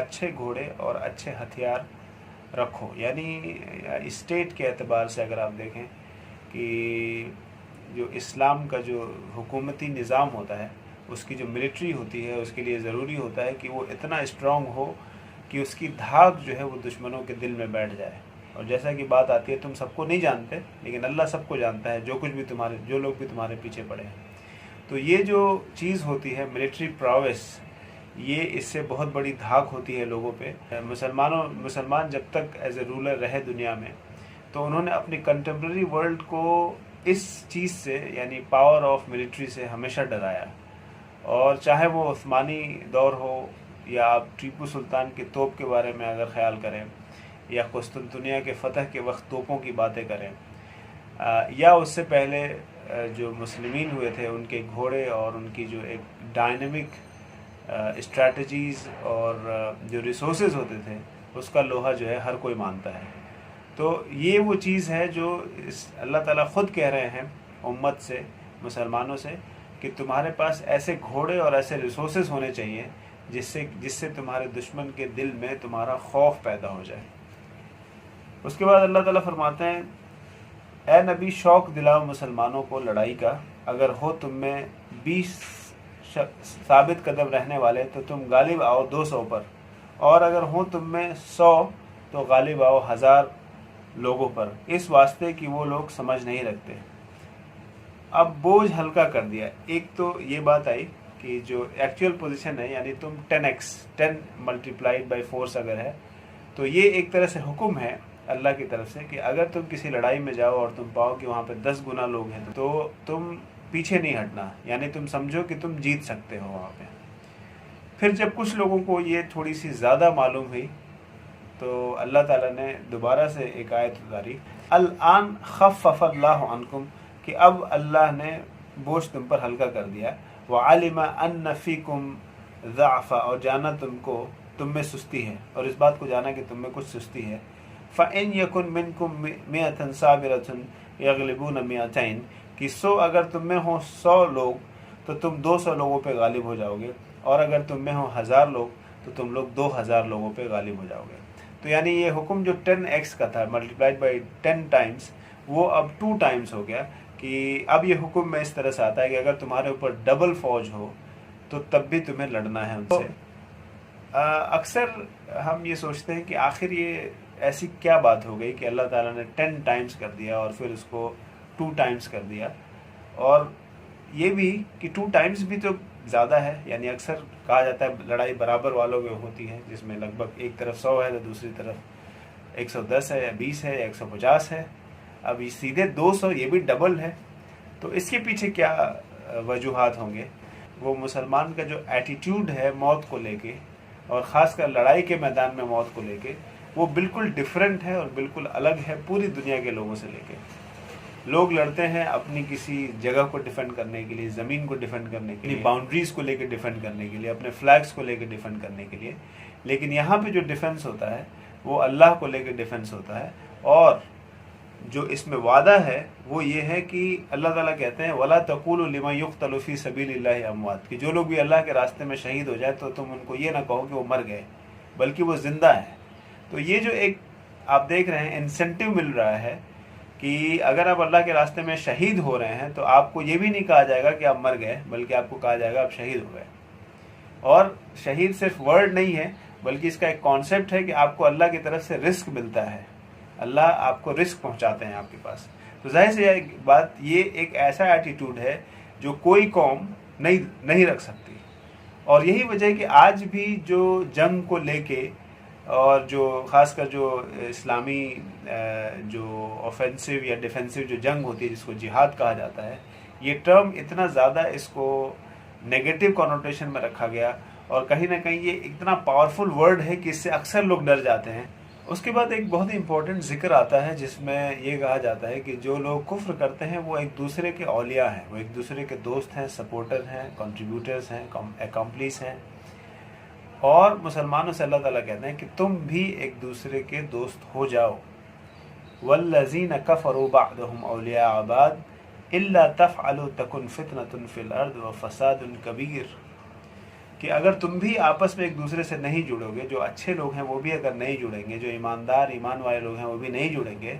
اچھے گھوڑے اور اچھے ہتھیار رکھو. یعنی اسٹیٹ کے اعتبار سے اگر آپ دیکھیں کہ جو اسلام کا جو حکومتی نظام ہوتا ہے، اس کی جو ملٹری ہوتی ہے، اس کے لیے ضروری ہوتا ہے کہ وہ اتنا اسٹرانگ ہو کہ اس کی دھاک جو ہے وہ دشمنوں کے دل میں بیٹھ جائے. اور جیسا کہ بات آتی ہے، تم سب کو نہیں جانتے لیکن اللہ سب کو جانتا ہے، جو لوگ بھی تمہارے پیچھے پڑے ہیں. تو یہ جو چیز ہوتی ہے ملٹری پراویس، یہ اس سے بہت بڑی دھاک ہوتی ہے لوگوں پہ. مسلمان جب تک ایز اے رولر رہے دنیا میں، تو انہوں نے اپنی کنٹمپرری ورلڈ کو اس چیز سے، یعنی پاور آف ملٹری سے ہمیشہ ڈرایا. اور چاہے وہ عثمانی دور ہو، یا آپ ٹیپو سلطان کے توپ کے بارے میں اگر خیال کریں، یا قسطنطنیہ کے فتح کے وقت توپوں کی باتیں کریں، یا اس سے پہلے جو مسلمین ہوئے تھے ان کے گھوڑے اور ان کی جو ایک ڈائنامک اسٹریٹجیز اور جو ریسورسز ہوتے تھے، اس کا لوہا جو ہے ہر کوئی مانتا ہے. تو یہ وہ چیز ہے جو اللہ تعالیٰ خود کہہ رہے ہیں امت سے، مسلمانوں سے، کہ تمہارے پاس ایسے گھوڑے اور ایسے ریسورسز ہونے چاہیے جس سے تمہارے دشمن کے دل میں تمہارا خوف پیدا ہو جائے. اس کے بعد اللہ تعالیٰ فرماتے ہیں، اے نبی شوق دلاؤ مسلمانوں کو لڑائی کا، اگر ہو تم میں 20 ثابت قدم رہنے والے تو تم غالب آؤ 200 پر، اور اگر ہوں تم میں 100 تو غالب آؤ 1000 لوگوں پر، اس واسطے کہ وہ لوگ سمجھ نہیں رکھتے. اب بوجھ ہلکا کر دیا. ایک تو یہ بات آئی کہ جو ایکچوئل پوزیشن ہے، یعنی تم 10 ملٹیپلائڈ بائی فورس اگر ہے، تو یہ ایک طرح سے حکم ہے اللہ کی طرف سے کہ اگر تم کسی لڑائی میں جاؤ اور تم پاؤ کہ وہاں پہ 10 گنا لوگ ہیں، تو تم پیچھے نہیں ہٹنا، یعنی تم سمجھو کہ تم جیت سکتے ہو وہاں پہ. پھر جب کچھ لوگوں کو یہ تھوڑی سی زیادہ معلوم ہوئی، تو اللہ تعالیٰ نے دوبارہ سے ایک آیت اتاری، الآن خفف اللہ عنکم، کہ اب اللہ نے بوجھ تم پر ہلکا کر دیا. وعلم ان فیکم ضعف، اور جانا تم میں سستی ہے، اور اس بات کو جانا کہ تم میں کچھ سستی ہے. فإن یکن منکم مئۃ صابرۃ یغلبون مئتین، کہ اگر تم میں ہوں 100 لوگ تو تم 200 لوگوں پہ غالب ہو جاؤ گے، اور اگر تم میں ہوں 1000 لوگ تو تم لوگ 2000 لوگوں پہ غالب ہو جاؤ گے. تو یعنی یہ حکم جو 10x کا تھا ملٹیپلائڈ بائی 10 ٹائمز، وہ اب 2 ٹائمز ہو گیا. کہ اب یہ حکم میں اس طرح سے آتا ہے کہ اگر تمہارے اوپر ڈبل فوج ہو تو تب بھی تمہیں لڑنا ہے ان سے. اکثر ہم یہ سوچتے ہیں کہ آخر یہ ایسی کیا بات ہو گئی کہ اللہ تعالیٰ نے 10 ٹائمز کر دیا اور پھر اس کو 2 ٹائمز کر دیا. اور یہ بھی کہ 2 ٹائمز بھی تو زیادہ ہے. یعنی اکثر کہا جاتا ہے لڑائی برابر والوں میں ہوتی ہے، جس میں لگ بھگ ایک طرف 100 ہے تو دوسری طرف 110 ہے یا 20 ہے یا 150 ہے. اب یہ سیدھے 200، یہ بھی ڈبل ہے. تو اس کے پیچھے کیا وجوہات ہوں گے؟ وہ مسلمان کا جو ایٹیٹیوڈ ہے موت کو لے کے، اور خاص کر لڑائی کے میدان میں موت کو لے کے، وہ بالکل ڈیفرنٹ ہے اور بالکل الگ ہے پوری دنیا کے لوگوں سے لے کے. لوگ لڑتے ہیں اپنی کسی جگہ کو ڈیفینڈ کرنے کے لیے، زمین کو ڈیفینڈ کرنے کے لیے، باؤنڈریز کو لے کے ڈیفینڈ کرنے کے لیے، اپنے فلیگز کو لے کے ڈیفینڈ کرنے کے لیے. لیکن یہاں پہ جو ڈیفنس ہوتا ہے وہ اللہ کو لے کے ڈیفنس ہوتا ہے. اور جو اس میں وعدہ ہے وہ یہ ہے کہ اللہ تعالیٰ کہتے ہیں وَلَا تَقُولُوا لِمَن يُقْتَلُ فِي سَبِيلِ اللَّهِ أَمْوَاتٌ، کہ جو لوگ بھی اللہ کے راستے میں شہید ہو جائے تو تم ان کو یہ نہ کہو کہ وہ مر گئے، بلکہ وہ زندہ ہیں. تو یہ جو ایک آپ دیکھ رہے ہیں انسینٹیو مل رہا ہے کہ اگر آپ اللہ کے راستے میں شہید ہو رہے ہیں تو آپ کو یہ بھی نہیں کہا جائے گا کہ آپ مر گئے، بلکہ آپ کو کہا جائے گا آپ شہید ہو گئے. اور شہید صرف ورڈ نہیں ہے، بلکہ اس کا ایک کانسیپٹ ہے کہ آپ کو اللہ کی طرف سے رزق ملتا ہے، اللہ آپ کو رزق پہنچاتے ہیں آپ کے پاس. تو ظاہر سے یہ ایک ایسا ایٹیٹیوڈ ہے جو کوئی قوم نہیں رکھ سکتی. اور یہی وجہ ہے کہ آج بھی جو جنگ کو لے کے، اور جو خاص کر جو اسلامی جو اوفینسو یا ڈیفینسو جو جنگ ہوتی ہے جس کو جہاد کہا جاتا ہے، یہ ٹرم اتنا زیادہ اس کو نیگیٹو کونوٹیشن میں رکھا گیا، اور کہیں نہ کہیں یہ اتنا پاورفل ورڈ ہے کہ اس سے اکثر لوگ ڈر جاتے ہیں. اس کے بعد ایک بہت ہی امپورٹنٹ ذکر آتا ہے جس میں یہ کہا جاتا ہے کہ جو لوگ کفر کرتے ہیں وہ ایک دوسرے کے اولیاء ہیں، وہ ایک دوسرے کے دوست ہیں، سپورٹر ہیں، کنٹریبیوٹرز ہیں، اکمپلیس ہیں. اور مسلمانوں سے اللہ تعالیٰ کہتے ہیں کہ تم بھی ایک دوسرے کے دوست ہو جاؤ. وَالَّذِينَ كَفَرُوا بَعْضُهُمْ أَوْلِيَاءُ بَعْضٍ إِلَّا تَفْعَلُوا تَكُنْ فِتْنَةٌ فِي الْأَرْضِ وَفَسَادٌ كَبِيرٌ. کہ اگر تم بھی آپس میں ایک دوسرے سے نہیں جڑو گے، جو اچھے لوگ ہیں وہ بھی اگر نہیں جڑیں گے، جو ایماندار ایمان والے لوگ ہیں وہ بھی نہیں جڑیں گے،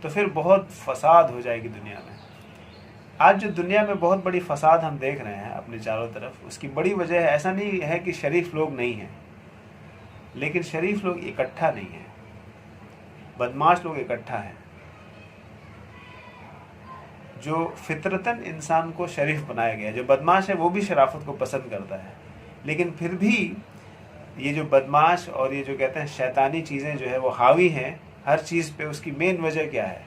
تو پھر بہت فساد ہو جائے گی دنیا میں۔ آج جو دنیا میں بہت بڑی فساد ہم دیکھ رہے ہیں اپنے چاروں طرف، اس کی بڑی وجہ ہے، ایسا نہیں ہے کہ شریف لوگ نہیں ہیں، لیکن شریف لوگ اکٹھا نہیں ہیں، بدماش لوگ اکٹھا ہیں۔ جو فطرتاً انسان کو شریف بنایا گیا ہے، جو بدماش ہے وہ بھی شرافت کو پسند کرتا ہے، لیکن پھر بھی یہ جو بدماش اور یہ جو کہتے ہیں شیطانی چیزیں جو ہے وہ حاوی ہیں ہر چیز پہ۔ اس کی مین وجہ کیا ہے؟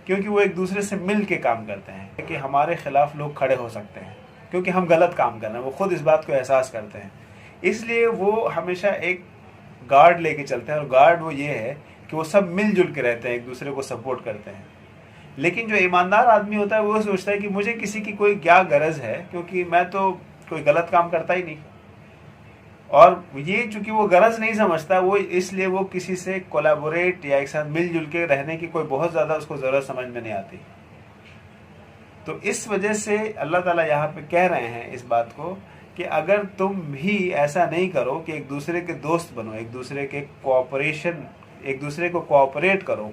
کیونکہ وہ ایک دوسرے سے مل کے کام کرتے ہیں کہ ہمارے خلاف لوگ کھڑے ہو سکتے ہیں کیونکہ ہم غلط کام کر رہے ہیں، وہ خود اس بات کو احساس کرتے ہیں، اس لیے وہ ہمیشہ ایک گارڈ لے کے چلتے ہیں، اور گارڈ وہ یہ ہے کہ وہ سب مل جل کے رہتے ہیں، ایک دوسرے کو سپورٹ کرتے ہیں۔ لیکن جو ایماندار آدمی ہوتا ہے وہ سوچتا ہے کہ مجھے کسی کی کوئی کیا غرض ہے، کیونکہ میں تو کوئی غلط کام کرتا ہی نہیں، اور یہ چونکہ وہ غرض نہیں سمجھتا، وہ اس لیے وہ کسی سے کولیبوریٹ یا ایک ساتھ مل جل کے رہنے کی کوئی بہت زیادہ اس کو ضرورت سمجھ میں نہیں آتی۔ تو اس وجہ سے اللہ تعالیٰ یہاں پہ کہہ رہے ہیں اس بات کو کہ اگر تم بھی ایسا نہیں کرو کہ ایک دوسرے کے دوست بنو، ایک دوسرے کے کوآپریشن، ایک دوسرے کو کوآپریٹ کرو،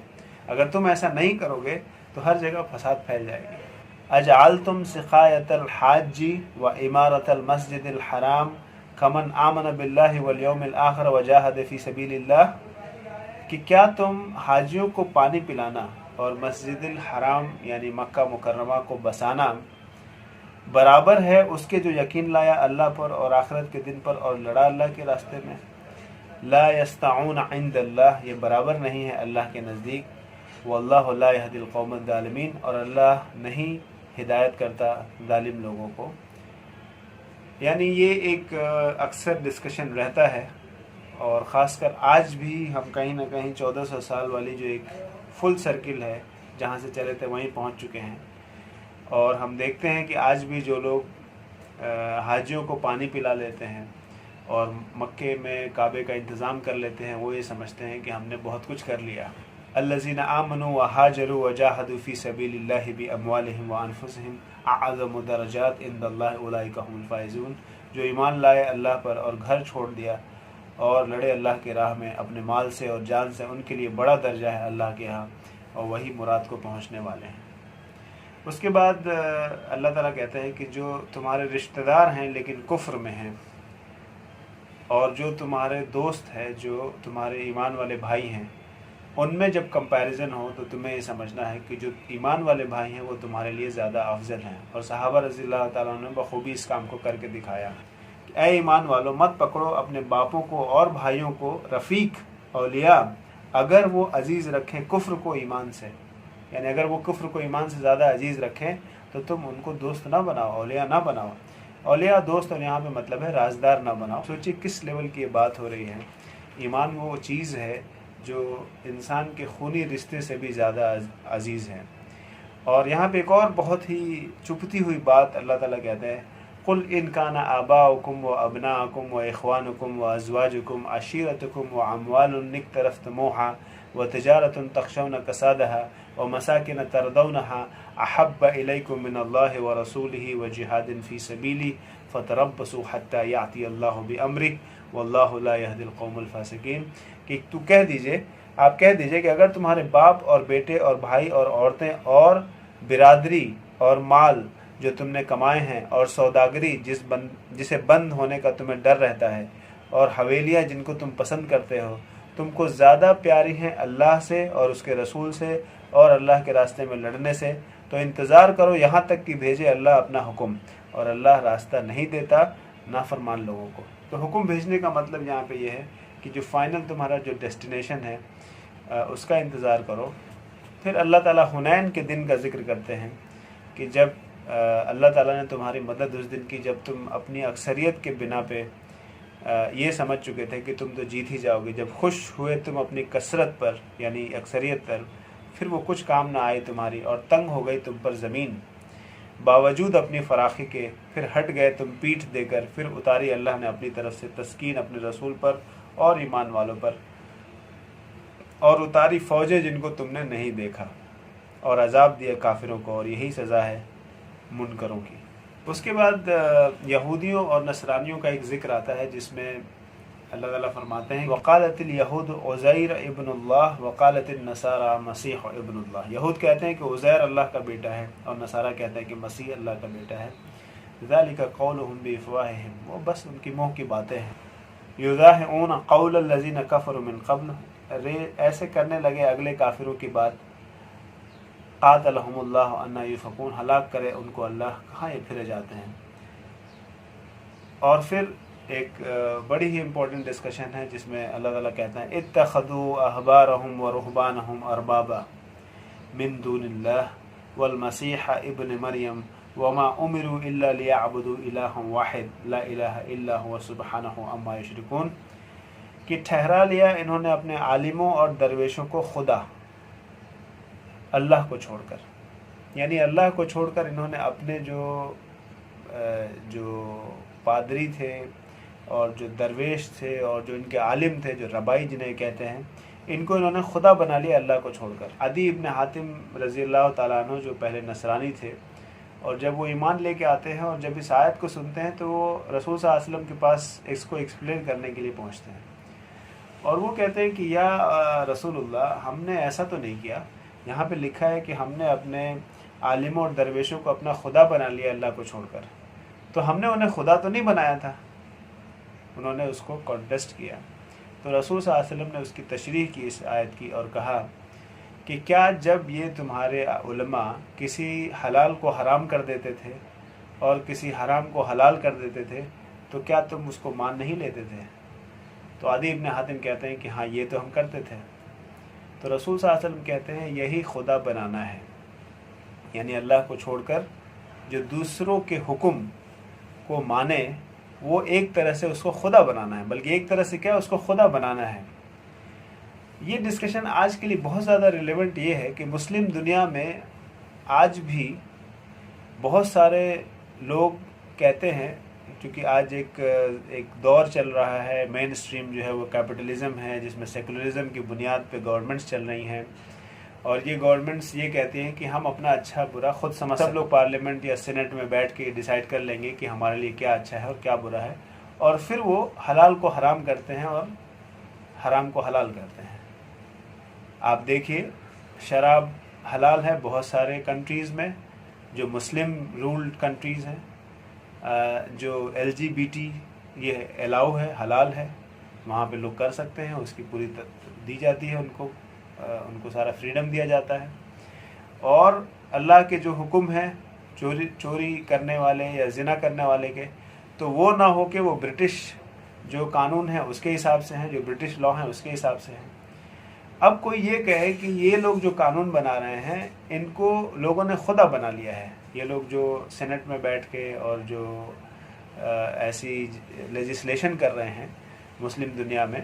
اگر تم ایسا نہیں کرو گے تو ہر جگہ فساد پھیل جائے گی۔ اجعلتم سقایۃ الحاج و عمارۃ المسجد الحرام کمن آمن باللہ والیوم الآخر وجاہد فی سبیل اللہ، کہ کیا تم حاجیوں کو پانی پلانا اور مسجد الحرام یعنی مکہ مکرمہ کو بسانا برابر ہے اس کے جو یقین لایا اللہ پر اور آخرت کے دن پر اور لڑا اللہ کے راستے میں؟ لا یستعون عند اللہ، یہ برابر نہیں ہے اللہ کے نزدیک۔ واللہ لا یہدی القوم الظالمین، اور اللہ نہیں ہدایت کرتا ظالم لوگوں کو۔ یعنی یہ ایک اکثر ڈسکشن رہتا ہے، اور خاص کر آج بھی ہم کہیں نہ کہیں 1400 سال والی جو ایک فل سرکل ہے جہاں سے چلے تھے وہیں پہنچ چکے ہیں، اور ہم دیکھتے ہیں کہ آج بھی جو لوگ حاجیوں کو پانی پلا لیتے ہیں اور مکے میں کعبے کا انتظام کر لیتے ہیں، وہ یہ سمجھتے ہیں کہ ہم نے بہت کچھ کر لیا۔ الذین آمنوا وہاجروا وجاہدوا فی سبیل اللہ باموالہم وانفسہم اعظم درجات عند اللہ اولئک هم الفائزون، جو ایمان لائے اللہ پر اور گھر چھوڑ دیا اور لڑے اللہ کے راہ میں اپنے مال سے اور جان سے، ان کے لیے بڑا درجہ ہے اللہ کے ہاں، اور وہی مراد کو پہنچنے والے ہیں۔ اس کے بعد اللہ تعالیٰ کہتا ہے کہ جو تمہارے رشتہ دار ہیں لیکن کفر میں ہیں، اور جو تمہارے دوست ہیں، جو تمہارے ایمان والے بھائی ہیں، ان میں جب کمپیریزن ہو تو تمہیں یہ سمجھنا ہے کہ جو ایمان والے بھائی ہیں وہ تمہارے لیے زیادہ افضل ہیں۔ اور صحابہ رضی اللہ تعالیٰ عنہ نے بخوبی اس کام کو کر کے دکھایا کہ اے ایمان والو، مت پکڑو اپنے باپوں کو اور بھائیوں کو رفیق، اولیاء، اگر وہ عزیز رکھیں کفر کو ایمان سے، یعنی اگر وہ کفر کو ایمان سے زیادہ عزیز رکھیں تو تم ان کو دوست نہ بناؤ، اولیاء نہ بناؤ۔ اولیاء دوست، اور یہاں پہ مطلب ہے رازدار نہ بناؤ۔ سوچیے کس لیول کی یہ بات ہو رہی ہے۔ ایمان وہ چیز ہے جو انسان کے خونی رشتے سے بھی زیادہ عزیز ہے۔ اور یہاں پہ ایک اور بہت ہی چپتی ہوئی بات اللہ تعالیٰ کہتے ہیں، قل ان کان آباؤکم و ابناءکم و اخوانکم و ازواجکم عشیرتکم و اموال اقترفتموها و تجارت تخشون کسادها و مساکن ترضونها احب الیکم من اللہ و رسولہ و جہاد فی سبیلہ فتربصوا حتی یأتی اللہ بامرہ واللہ لا یہدی القوم الفاسقین، کہ تو کہہ دیجئے، آپ کہہ دیجئے کہ اگر تمہارے باپ اور بیٹے اور بھائی اور عورتیں اور برادری اور مال جو تم نے کمائے ہیں، اور سوداگری جسے بند ہونے کا تمہیں ڈر رہتا ہے، اور حویلیاں جن کو تم پسند کرتے ہو، تم کو زیادہ پیاری ہیں اللہ سے اور اس کے رسول سے اور اللہ کے راستے میں لڑنے سے، تو انتظار کرو یہاں تک کہ بھیجے اللہ اپنا حکم، اور اللہ راستہ نہیں دیتا نافرمان لوگوں کو۔ تو حکم بھیجنے کا مطلب یہاں پہ یہ ہے کہ جو فائنل تمہارا جو ڈیسٹینیشن ہے اس کا انتظار کرو۔ پھر اللہ تعالیٰ حنین کے دن کا ذکر کرتے ہیں کہ جب اللہ تعالیٰ نے تمہاری مدد اس دن کی جب تم اپنی اکثریت کے بنا پہ یہ سمجھ چکے تھے کہ تم تو جیت ہی جاؤ گے، جب خوش ہوئے تم اپنی کثرت پر یعنی اکثریت پر، پھر وہ کچھ کام نہ آئی تمہاری، اور تنگ ہو گئی تم پر زمین باوجود اپنی فراخی کے، پھر ہٹ گئے تم پیٹھ دے کر، پھر اتاری اللہ نے اپنی طرف سے تسکین اپنے رسول پر اور ایمان والوں پر، اور اتاری فوجیں جن کو تم نے نہیں دیکھا، اور عذاب دیا کافروں کو، اور یہی سزا ہے منکروں کی۔ اس کے بعد یہودیوں اور نصرانیوں کا ایک ذکر آتا ہے جس میں اللہ تعالیٰ فرماتے ہیں وقالت الیہود عزیر ابن اللہ وقالت النصارى مسیح ابن اللہ. یہود کہتے ہیں کہ عزیر اللہ کا بیٹا ہے اور نصارہ کہتے ہیں کہ مسیح اللہ کا بیٹا ہے. ذالک قولہم بافواہہم، وہ بس ان کی منہ کی باتیں ہیں. یضاہئون قول الذین کفروا من قبل، ایسے کرنے لگے اگلے کافروں کی بات. قاتلہم اللہ انا یؤفکون، ہلاک کرے ان کو اللہ، کہاں یہ پھرے جاتے ہیں. اور پھر ایک بڑی ہی امپورٹنٹ ڈسکشن ہے جس میں اللہ تعالیٰ کہتا ہے اتخذوا احبارہم ورہبانہم اربابا من دون اللہ والمسیح ابن مریم وما امروا الا لیعبدوا الہا واحد لا الہ الا هو سبحانہ عما یشرکون، کہ ٹھہرا لیا انہوں نے اپنے عالموں اور درویشوں کو خدا اللہ کو چھوڑ کر. یعنی اللہ کو چھوڑ کر انہوں نے اپنے جو پادری تھے اور جو درویش تھے اور جو ان کے عالم تھے، جو ربائی جنہیں کہتے ہیں، ان کو انہوں نے خدا بنا لیا اللہ کو چھوڑ کر. عدی ابن حاتم رضی اللہ تعالیٰ عنہ جو پہلے نصرانی تھے، اور جب وہ ایمان لے کے آتے ہیں اور جب اس آیت کو سنتے ہیں تو وہ رسول صلی اللہ علیہ وسلم کے پاس اس کو ایکسپلین کرنے کے لیے پہنچتے ہیں اور وہ کہتے ہیں کہ یا رسول اللہ، ہم نے ایسا تو نہیں کیا. یہاں پہ لکھا ہے کہ ہم نے اپنے عالموں اور درویشوں کو اپنا خدا بنا لیا اللہ کو چھوڑ کر، تو ہم نے انہیں خدا تو نہیں بنایا تھا. انہوں نے اس کو کانٹیسٹ کیا. تو رسول صلی اللہ علیہ وسلم نے اس کی تشریح کی اس آیت کی اور کہا کہ کیا جب یہ تمہارے علماء کسی حلال کو حرام کر دیتے تھے اور کسی حرام کو حلال کر دیتے تھے تو کیا تم اس کو مان نہیں لیتے تھے؟ تو عدی ابن حاتم کہتے ہیں کہ ہاں یہ تو ہم کرتے تھے. تو رسول صلی اللہ علیہ وسلم کہتے ہیں یہی خدا بنانا ہے، یعنی اللہ کو چھوڑ کر جو دوسروں کے حکم کو مانے وہ ایک طرح سے اس کو خدا بنانا ہے، بلکہ ایک طرح سے کیا اس کو خدا بنانا ہے. یہ ڈسکشن آج کے لیے بہت زیادہ ریلیونٹ یہ ہے کہ مسلم دنیا میں آج بھی بہت سارے لوگ کہتے ہیں، کیونکہ آج ایک دور چل رہا ہے، مین اسٹریم جو ہے وہ کیپٹلزم ہے جس میں سیکولرزم کی بنیاد پہ گورنمنٹس چل رہی ہیں، اور یہ گورنمنٹس یہ کہتی ہیں کہ ہم اپنا اچھا برا خود سمجھ سب لوگ پارلیمنٹ یا سینٹ میں بیٹھ کے ڈیسائیڈ کر لیں گے کہ ہمارے لیے کیا اچھا ہے اور کیا برا ہے، اور پھر وہ حلال کو حرام کرتے ہیں اور حرام کو حلال کرتے ہیں. آپ دیکھیے شراب حلال ہے بہت سارے کنٹریز میں جو مسلم رولڈ کنٹریز ہیں، جو LGBT یہ الاؤ ہے، حلال ہے، وہاں پہ لوگ کر سکتے ہیں، اس کی پوری دی جاتی ہے، ان کو سارا فریڈم دیا جاتا ہے. اور اللہ کے جو حکم ہیں چوری کرنے والے یا زنا کرنے والے کے، تو وہ نہ ہو کہ وہ برٹش جو قانون ہے اس کے حساب سے ہیں، جو برٹش لا ہیں اس کے حساب سے ہیں. اب کوئی یہ کہے کہ یہ لوگ جو قانون بنا رہے ہیں ان کو لوگوں نے خدا بنا لیا ہے، یہ لوگ جو سینٹ میں بیٹھ کے اور جو ایسی لیجسلیشن کر رہے ہیں مسلم دنیا میں،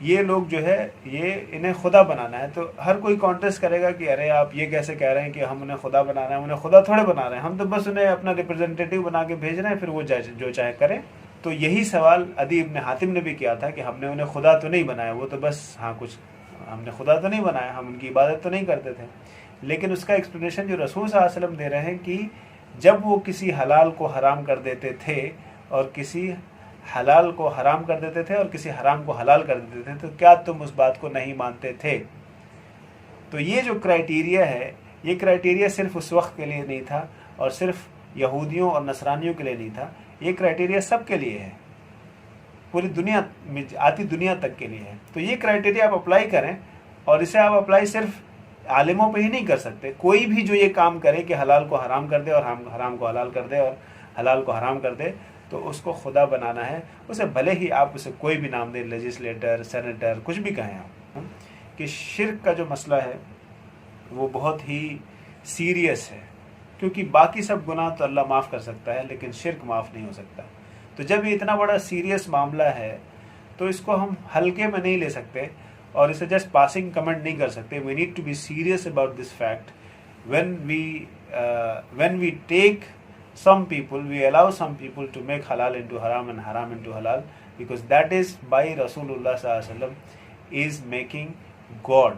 یہ لوگ جو ہے یہ انہیں خدا بنانا ہے. تو ہر کوئی کانٹیسٹ کرے گا کہ ارے آپ یہ کیسے کہہ رہے ہیں کہ ہم انہیں خدا بنا رہے ہیں، انہیں خدا تھوڑے بنا رہے ہیں، ہم تو بس انہیں اپنا ریپرزینٹیٹیو بنا کے بھیج رہے ہیں، پھر وہ جو چاہے کریں. تو یہی سوال عدی ابن حاتم نے بھی کیا تھا کہ ہم نے انہیں خدا تو نہیں بنایا، وہ تو بس کچھ ہم نے خدا تو نہیں بنایا، ہم ان کی عبادت تو نہیں کرتے تھے. لیکن اس کا ایکسپلینیشن جو رسول صلی اللہ علیہ وسلم دے رہے ہیں کہ جب وہ کسی حلال کو حرام کر دیتے تھے اور کسی حلال کو حرام کر دیتے تھے اور کسی حرام کو حلال کر دیتے تھے، تو کیا تم اس بات کو نہیں مانتے تھے؟ تو یہ جو کرائیٹیریا ہے، یہ کرائیٹیریا صرف اس وقت کے لیے نہیں تھا اور صرف یہودیوں اور نصرانیوں کے لیے نہیں تھا، یہ کرائیٹیریا سب کے لیے ہے، پوری دنیا میں آتی دنیا تک کے لیے ہے. تو یہ کرائیٹیریا آپ اپلائی کریں، اور اسے آپ اپلائی صرف عالموں پہ ہی نہیں کر سکتے. کوئی بھی جو یہ کام کرے کہ حلال کو حرام کر دے اور حرام کو حلال کر دے اور حلال کو حرام کر دے، تو اس کو خدا بنانا ہے. اسے بھلے ہی آپ اسے کوئی بھی نام دیں، لیجسلیٹر، سینیٹر، کچھ بھی کہیں آپ. کہ شرک کا جو مسئلہ ہے وہ بہت ہی سیریس ہے، کیونکہ باقی سب گناہ تو اللہ معاف کر سکتا ہے لیکن شرک معاف نہیں ہو سکتا. تو جب یہ اتنا بڑا سیریس معاملہ ہے تو اس کو ہم ہلکے میں نہیں لے سکتے اور اسے جسٹ پاسنگ کمنٹ نہیں کر سکتے. We need to be serious about this fact. when we take some people, we allow some people to make halal into haram and haram into halal, because that is by Rasulullah sallallahu alaihi wasallam is making God.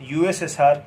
USSR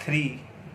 3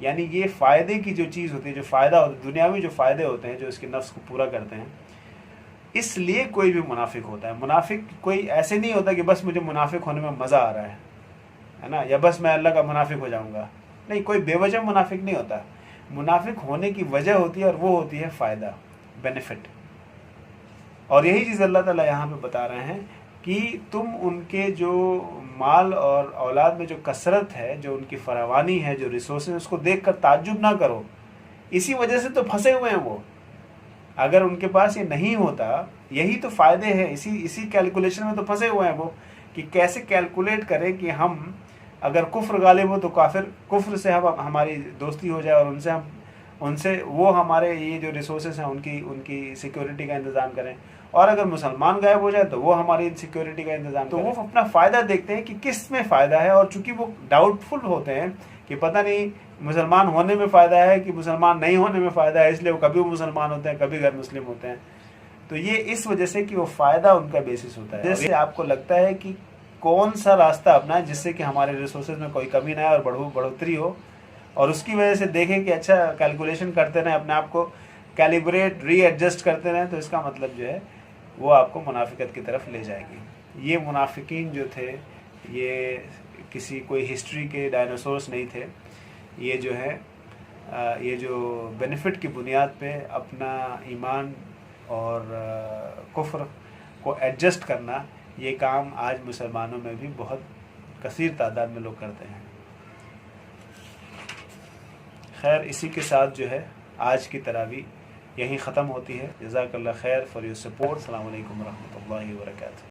یعنی یہ فائدے کی جو چیز ہوتی ہے، جو فائدہ ہوتا ہے، دنیاوی جو فائدے ہوتے ہیں جو اس کے نفس کو پورا کرتے ہیں، اس لیے کوئی بھی منافق ہوتا ہے. منافق کوئی ایسے نہیں ہوتا کہ بس مجھے منافق ہونے میں مزہ آ رہا ہے نا، یا بس میں اللہ کا منافق ہو جاؤں گا. نہیں، کوئی بے وجہ منافق نہیں ہوتا. منافق ہونے کی وجہ ہوتی ہے، اور وہ ہوتی ہے فائدہ، بینیفٹ. اور یہی چیز اللہ تعالیٰ یہاں پہ بتا رہے ہیں کہ تم ان کے جو مال اور اولاد میں جو کثرت ہے، جو ان کی فراوانی ہے، جو ریسورسز، اس کو دیکھ کر تعجب نہ کرو. اسی وجہ سے تو پھنسے ہوئے ہیں وہ. اگر ان کے پاس یہ نہیں ہوتا، یہی تو فائدے ہیں، اسی کیلکولیشن میں تو پھنسے ہوئے ہیں وہ، کہ کیسے کیلکولیٹ کریں کہ ہم اگر کفر غالب ہو تو کفر سے ہماری دوستی ہو جائے، اور ان سے وہ ہمارے یہ جو ریسورسز ہیں ان کی سیکیورٹی کا انتظام کریں، اور اگر مسلمان غائب ہو جائے تو وہ ہماری سیکیورٹی کا انتظام کریں. تو وہ اپنا فائدہ دیکھتے ہیں کہ کس میں فائدہ ہے، اور چونکہ وہ ڈاؤٹ فل ہوتے ہیں کہ پتہ نہیں مسلمان ہونے میں فائدہ ہے کہ مسلمان نہیں ہونے میں فائدہ ہے، اس لیے وہ کبھی مسلمان ہوتے ہیں، کبھی غیر مسلم ہوتے ہیں. تو یہ اس وجہ سے کہ وہ فائدہ ان کا بیسس ہوتا ہے. جیسے آپ کو لگتا ہے کہ کون سا راستہ اپنا جس سے کہ ہمارے ریسورسز میں کوئی کمی نہ آئے اور بڑھوتری ہو، اور اس کی وجہ سے دیکھیں کہ اچھا کیلکولیشن کرتے رہیں، اپنے آپ کو کیلیبریٹ ری ایڈجسٹ کرتے رہیں، تو اس کا مطلب جو ہے وہ آپ کو منافقت کی طرف لے جائے گی. یہ منافقین جو تھے، یہ کسی کوئی ہسٹری کے ڈائناسورس نہیں تھے. یہ جو ہے یہ جو بینیفٹ کی بنیاد پہ اپنا ایمان اور کفر کو ایڈجسٹ کرنا، یہ کام آج مسلمانوں میں بھی بہت کثیر تعداد میں لوگ کرتے ہیں. خیر، اسی کے ساتھ جو ہے آج کی تراویح یہیں ختم ہوتی ہے. جزاک اللہ خیر فار یور سپورٹ. السلام علیکم ورحمۃ اللہ وبرکاتہ.